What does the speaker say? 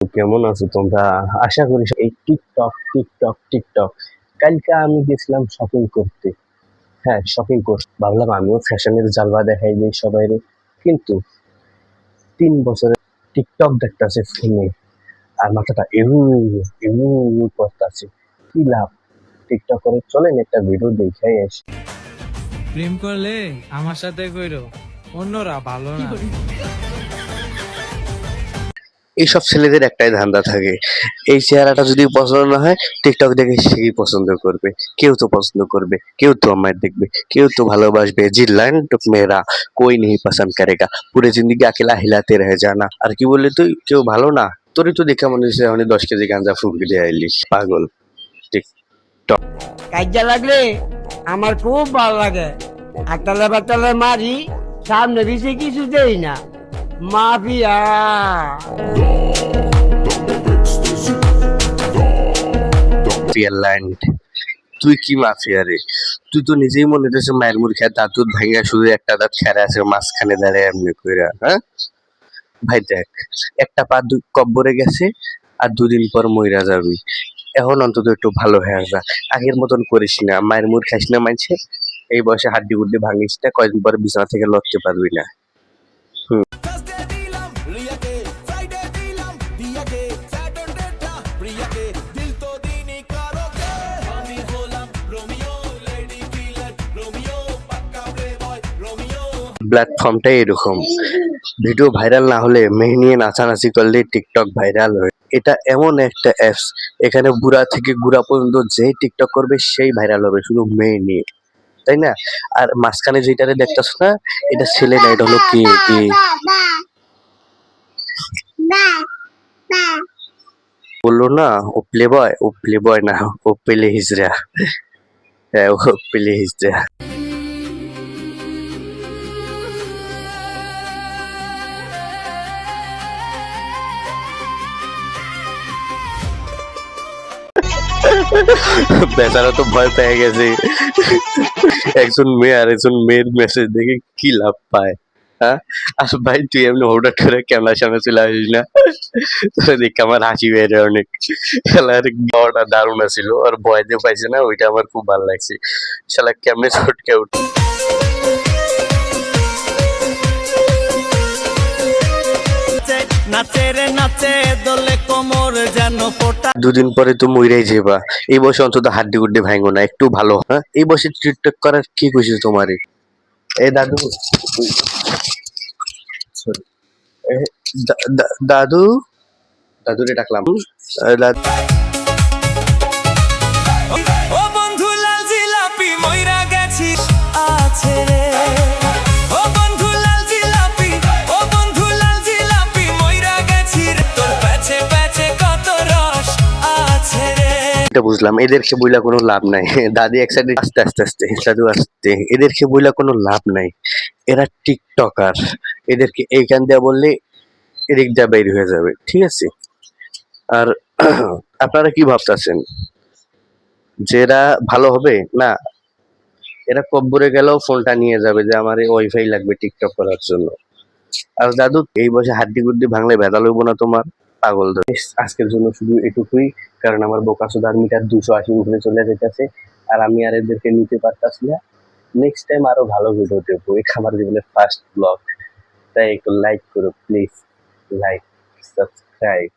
কেমন আছো তোমরা? আশা করি এই টিকটক টিকটক টিকটক কালকে আমি গেছিলাম শপিং করতে। হ্যাঁ, শপিং করতে ভাবলাম আমিও ফ্যাশনের জালবা দেখাই দিই সবাইরে। কিন্তু 3 বছরে টিকটক দেখতেছে ফোনে আর মাথাটা এমু এমু করতেছে। কি লাভ টিকটক করে? চলেন একটা ভিডিও দেখাই আসি। প্রেম করলে আমার সাথে কইরো, অন্যরা ভালো না। এইসব ছেলেদের একটাই ধান্দা থাকে, এই চেহারাটা যদি পছন্দ না হয় টিকটক দেখে সেই পছন্দ করবে। কেউ তো পছন্দ করবে, কেউ তো আমায় দেখবে, কেউ তো ভালোবাসবে। জি लैंड मेरा कोई नहीं पसंद करेगा, पूरी जिंदगी अकेला हिलाते रह जाना। আর কি বললি তুই? কেউ ভালো না? তোরই তো দেখে মনে হচ্ছে আমি 10 কেজি গাঁজা ফুক দিয়ে আইলি পাগল। টিকটক কাজে লাগলে আমার খুব ভালো লাগে। আটালে বাটালে মারি, সামনে পিছিয়ে কিছু দেই না। মাফিয়া ল্যান্ড, তুই কি মাফিয়া রে? তুই তো নিজেই মনে হচ্ছে মায়ের মুড় খেয়ে দাঁত দুধ ভাঙা, শুধু একটা দাঁত খেরা আছে মাঝখানে দাঁড়ায় এমনি কইরা। হ্যাঁ ভাই দেখ, একটা পা কব্বরে গেছে আর 2 দিন পর মইরা যাবি। এখন অন্তত একটু ভালো হয়ে যা, আগের মতন করিস না, মায়ের মুড় খাইস না মানছে। এই বয়সে হাড্ডি গুড্ডি ভাঙিস না, কয়েকদিন পরে বিছানা থেকে লড়তে পারবি না। প্ল্যাটফর্মটাই এরকম, ভিডিও ভাইরাল না হলে মেয়ে নিয়ে নাচানাচি করলে টিকটক ভাইরাল হয়। এটা এমন একটা অ্যাপস, এখানে বুড়া থেকে গুড়া পর্যন্ত যে টিকটক করবে সেই ভাইরাল হবে, শুধু মেয়ে নিয়ে, তাই না? আর মাঝখানে যেটারে দেখতেছ না, এটা ছেলে না, এটা হলো কে কে বললো না, ও প্লে বয় না, ও পেলে হিজড়া। হ্যাঁ, ও পেলে হিজড়া। বেচারা তো ভয় পেয়ে গেছে। একজন মেয়ে আর একজন মেয়ের মেসেজ দেখে কি লাভ পায়? হ্যাঁ, আর ভাই তুই এমনি হঠাৎ করে ক্যামেরার সামনে চলে আসিস না, তোরা দেখে আমার হাসি বেড়ে অনেক। খেলার গাওয়াটা দারুণ ছিল, আর ভয় দিয়ে পাইছে না, ওইটা আমার খুব ভালো লাগছে। শালা কেমনে ছটকে উঠে। নাচে রে নাচে দোলে কোমর যেন ফোটা। 2 দিন পরে তো মইরাই যাবা। এই বয়সে অন্তত হাড্ডি গুড্ডি ভাঙো না, একটু ভালো। হ্যাঁ, এই বয়সে টিকটক করার কি খুশি তোমারে? এই দাদু, sorry, এ, দাদু, দাদুরে ডাকলাম। দাদু ও বন্ধু লাল জিলাপি মইরা গেছি আছে রে। ও বন্ধু লাল জিলাপি, ও বন্ধু লাল জিলাপি মইরা গেছি রে। তোর পেছে পেছে কত রস আছে রে। এটা বুঝলাম, এদেরকে বইলা কোনো লাভ নাই। দাদি এক সাইডে আস্তে আস্তে আস্তে, দাদু আস্তে, এদেরকে বইলা কোনো লাভ নাই। এরা টিকটকার, এদেরকে এইখান দিয়ে বললে এদিক দিয়ে বের হয়ে যাবে, ঠিক আছে? আর আপনারা কি ভাবতেছেন যে এরা ভালো হবে না? এরা কব্বরে গেলেও ফোনটা নিয়ে যাবে যে আমার ওয়াইফাই লাগবে টিকটক করার জন্য। আর দাদু এই বয়সে হাড্ডি গুড্ডি ভাঙলে ভেজাল হইব না তোমার? পাগল দাদু। আজকের জন্য শুধু এটুকুই, কারণ আমার বোকাচোদার মিটার 280 উঠে চলে যেতেছে, আর আমি আর এদেরকে নিতে পারতাছি না। নেক্সট টাইম আরো ভালো ভিডিও দেবো, এটা আমার জীবনের ফার্স্ট ব্লগ, তাই একটু লাইক করো প্লিজ, লাইক, সাবস্ক্রাইব।